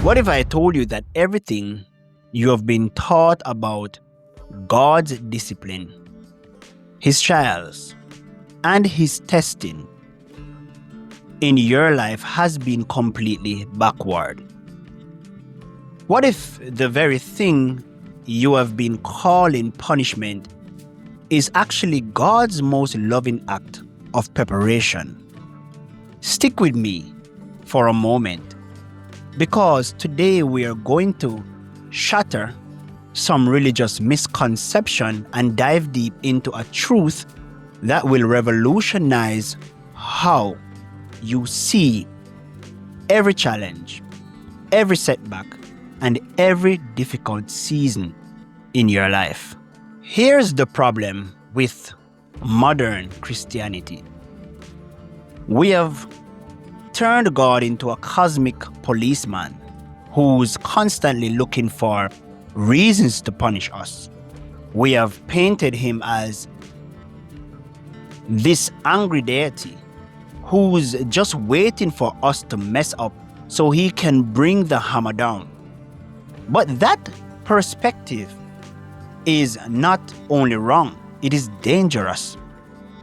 What if I told you that everything you have been taught about God's discipline, His trials, and His testing in your life has been completely backward? What if the very thing you have been calling punishment is actually God's most loving act of preparation? Stick with me for a moment, because today we are going to shatter some religious misconception and dive deep into a truth that will revolutionize how you see every challenge, every setback, and every difficult season in your life. Here's the problem with modern Christianity. We have turned God into a cosmic policeman who's constantly looking for reasons to punish us. We have painted him as this angry deity who's just waiting for us to mess up so he can bring the hammer down. But that perspective is not only wrong, it is dangerous.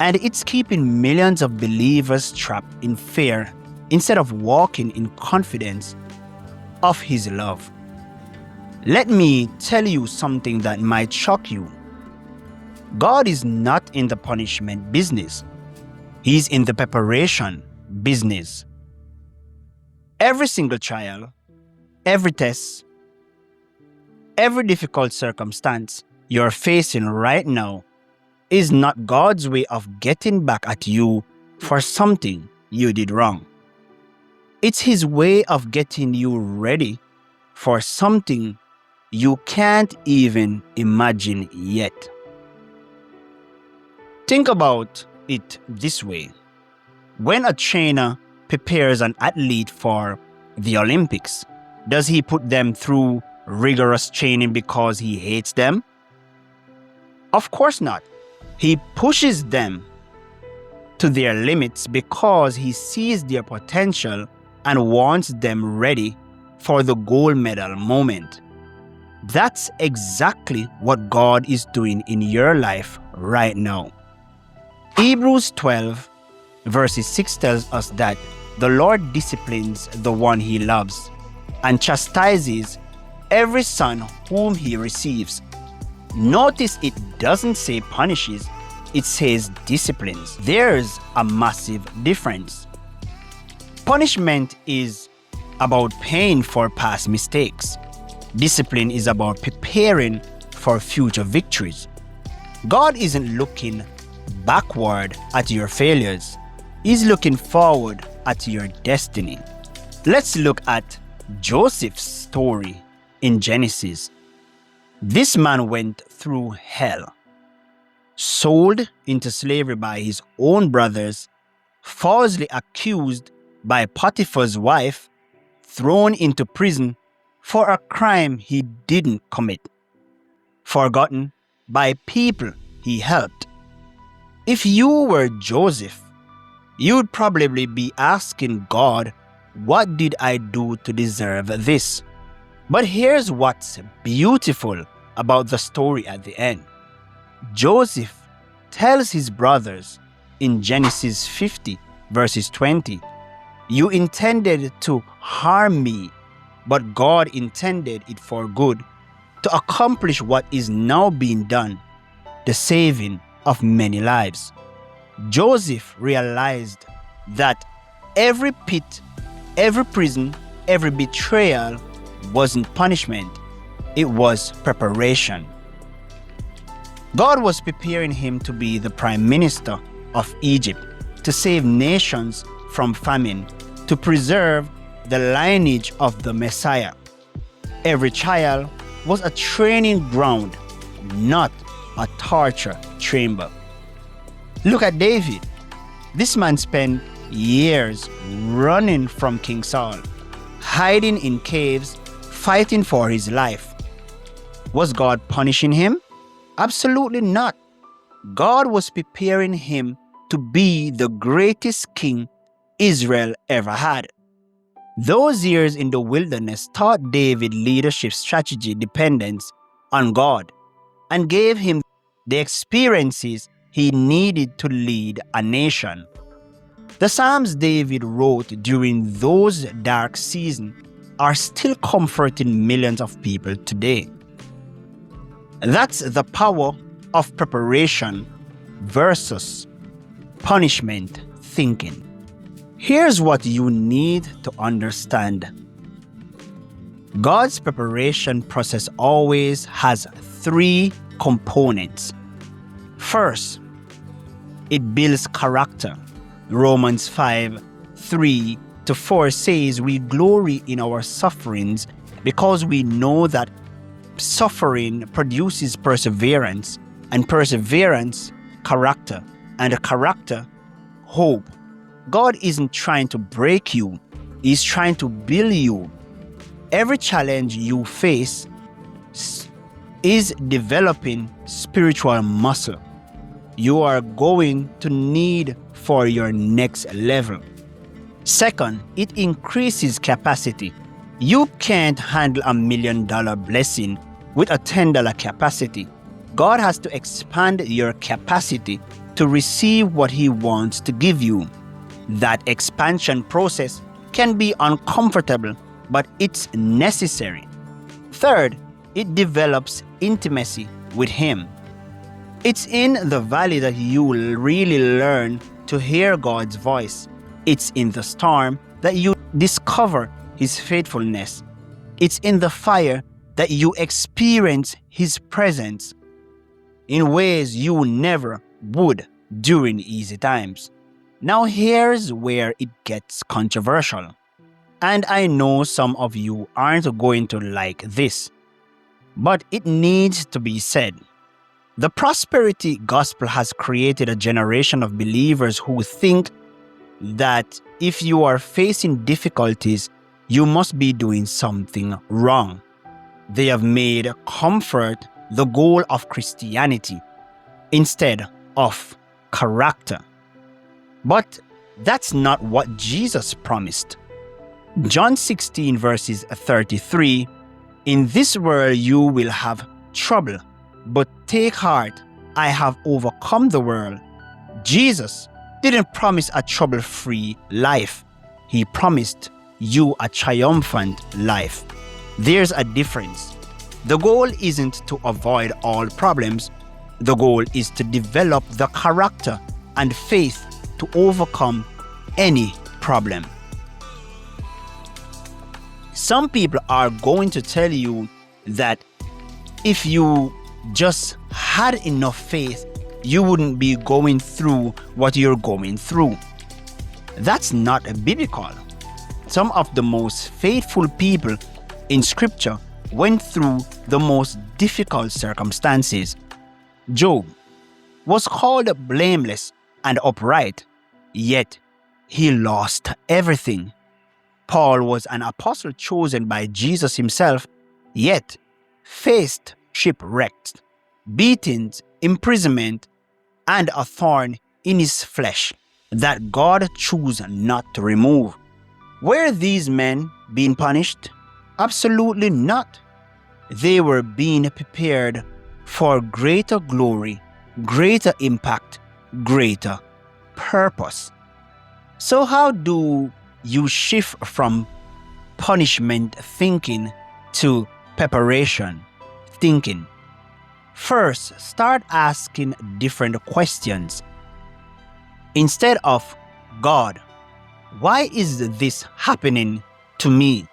And it's keeping millions of believers trapped in fear instead of walking in confidence of His love. Let me tell you something that might shock you. God is not in the punishment business. He's in the preparation business. Every single trial, every test, every difficult circumstance you're facing right now is not God's way of getting back at you for something you did wrong. It's His way of getting you ready for something you can't even imagine yet. Think about it this way. When a trainer prepares an athlete for the Olympics, does he put them through rigorous training because he hates them? Of course not. He pushes them to their limits because he sees their potential and wants them ready for the gold medal moment. That's exactly what God is doing in your life right now. Hebrews 12 verses 6 tells us that the Lord disciplines the one He loves and chastises every son whom He receives. Notice it doesn't say punishes, it says disciplines. There's a massive difference. Punishment is about paying for past mistakes. Discipline is about preparing for future victories. God isn't looking backward at your failures. He's looking forward at your destiny. Let's look at Joseph's story in Genesis. This man went through hell, sold into slavery by his own brothers, falsely accused by Potiphar's wife, thrown into prison for a crime he didn't commit, forgotten by people he helped. If you were Joseph, you'd probably be asking God, what did I do to deserve this? But here's what's beautiful about the story at the end. Joseph tells his brothers in Genesis 50 verses 20, "You intended to harm me, but God intended it for good, to accomplish what is now being done, the saving of many lives." Joseph realized that every pit, every prison, every betrayal wasn't punishment, it was preparation. God was preparing him to be the prime minister of Egypt, to save nations from famine, to preserve the lineage of the Messiah. Every trial was a training ground, not a torture chamber. Look at David. This man spent years running from King Saul, hiding in caves, fighting for his life. Was God punishing him? Absolutely not. God was preparing him to be the greatest king Israel ever had. Those years in the wilderness taught David leadership strategy dependence on God and gave him the experiences he needed to lead a nation. The Psalms David wrote during those dark seasons are still comforting millions of people today. That's the power of preparation versus punishment thinking. Here's what you need to understand. God's preparation process always has 3 components. First, it builds character. Romans 5:3-4 says we glory in our sufferings because we know that suffering produces perseverance, and perseverance, character, and character, hope. God isn't trying to break you, He's trying to build you. Every challenge you face is developing spiritual muscle you are going to need for your next level. Second, it increases capacity. You can't handle $1 million blessing with a $10 capacity. God has to expand your capacity to receive what He wants to give you. That expansion process can be uncomfortable, but it's necessary. Third, it develops intimacy with Him. It's in the valley that you will really learn to hear God's voice. It's in the storm that you discover His faithfulness. It's in the fire that you experience His presence in ways you never would during easy times. Now here's where it gets controversial. And I know some of you aren't going to like this, but it needs to be said. The prosperity gospel has created a generation of believers who think that if you are facing difficulties, you must be doing something wrong. They have made comfort the goal of Christianity instead of character. But that's not what Jesus promised. John 16 verses 33, "In this world you will have trouble, but take heart, I have overcome the world." Jesus didn't promise a trouble-free life. He promised you a triumphant life. There's a difference. The goal isn't to avoid all problems. The goal is to develop the character and faith to overcome any problem. Some people are going to tell you that if you just had enough faith, you wouldn't be going through what you're going through. That's not biblical. Some of the most faithful people in Scripture went through the most difficult circumstances. Job was called blameless and upright, yet he lost everything. Paul was an apostle chosen by Jesus himself, yet faced shipwrecks, beatings, imprisonment, and a thorn in his flesh that God chose not to remove. Were these men being punished? Absolutely not. They were being prepared for greater glory, greater impact, greater purpose. So how do you shift from punishment thinking to preparation thinking? First, start asking different questions. Instead of, "God, why is this happening to me?"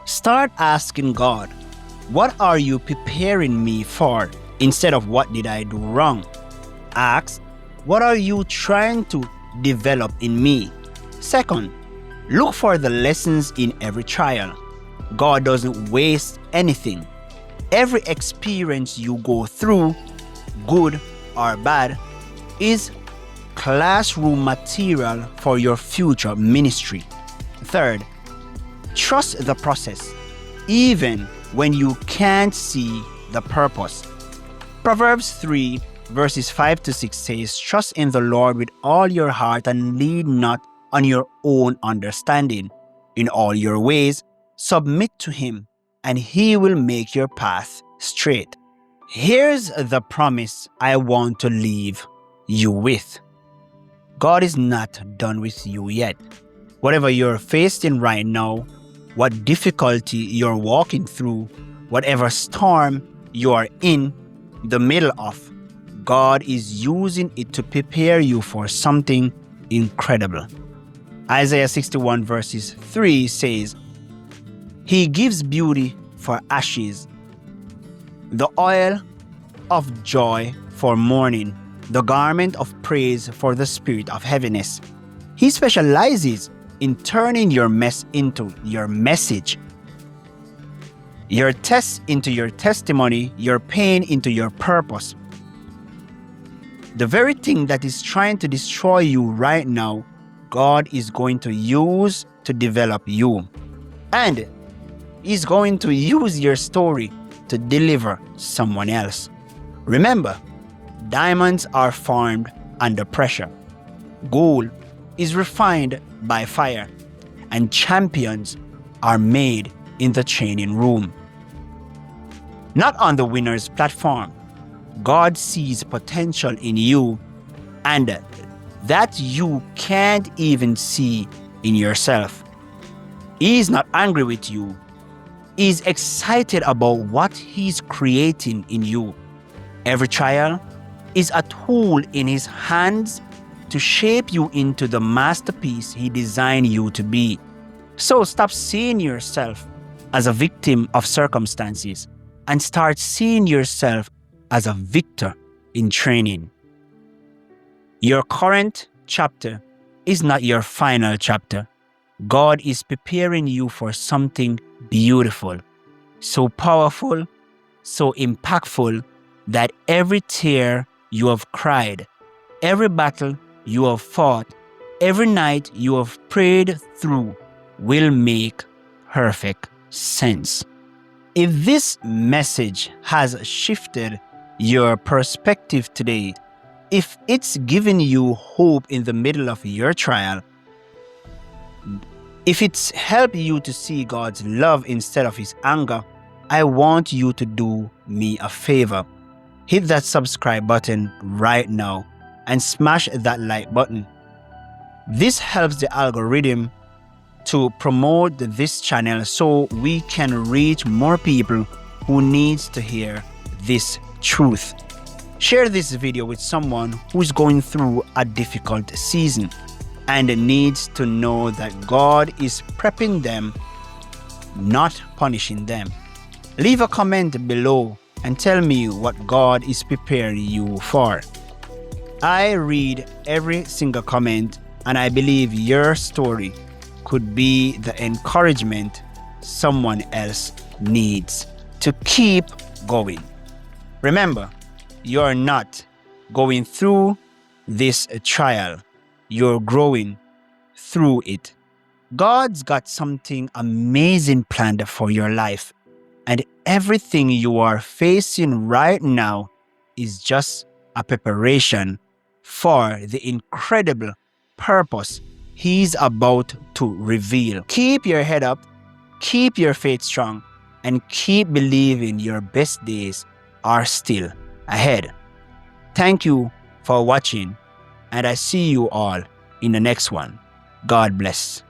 Start asking God, "What are you preparing me for?" instead of, "What did I do wrong?" Ask, "What are you trying to develop in me?" Second, look for the lessons in every trial. God doesn't waste anything. Every experience you go through, good or bad, is classroom material for your future ministry. Third, trust the process, even when you can't see the purpose. Proverbs 3 verses 5-6 says, "Trust in the Lord with all your heart and lean not on your own understanding. in all your ways, submit to him, and he will make your path straight. Here's the promise I want to leave you with. God is not done with you yet. Whatever you're facing right now, what difficulty you're walking through, whatever storm you are in the middle of, God is using it to prepare you for something incredible. Isaiah 61 verses 3 says, He gives beauty for ashes, the oil of joy for mourning, the garment of praise for the spirit of heaviness. He specializes in turning your mess into your message, your test into your testimony, your pain into your purpose. The very thing that is trying to destroy you right now, God is going to use to develop you. And He's going to use your story to deliver someone else. Remember, diamonds are formed under pressure. Gold is refined by fire. And champions are made in the training room, not on the winner's platform. God sees potential in you and that you can't even see in yourself. He's not angry with you. He's excited about what He's creating in you. Every trial is a tool in His hands to shape you into the masterpiece He designed you to be. So stop seeing yourself as a victim of circumstances and start seeing yourself as a victor in training. Your current chapter is not your final chapter. God is preparing you for something beautiful, so powerful, so impactful that every tear you have cried, every battle you have fought, every night you have prayed through will make perfect sense. If this message has shifted your perspective today, if it's given you hope in the middle of your trial, if it's helped you to see God's love instead of His anger, I want you to do me a favor. Hit that subscribe button right now and smash that like button. This helps the algorithm to promote this channel so we can reach more people who needs to hear this truth. Share this video with someone who is going through a difficult season and needs to know that God is prepping them, not punishing them. Leave a comment below and tell me what God is preparing you for. I read every single comment, and I believe your story could be the encouragement someone else needs to keep going. Remember, you're not going through this trial. You're growing through it. God's got something amazing planned for your life, and everything you are facing right now is just a preparation for the incredible purpose He's about to reveal. Keep your head up, keep your faith strong, and keep believing your best days are still ahead. Thank you for watching, and I see you all in the next one. God bless.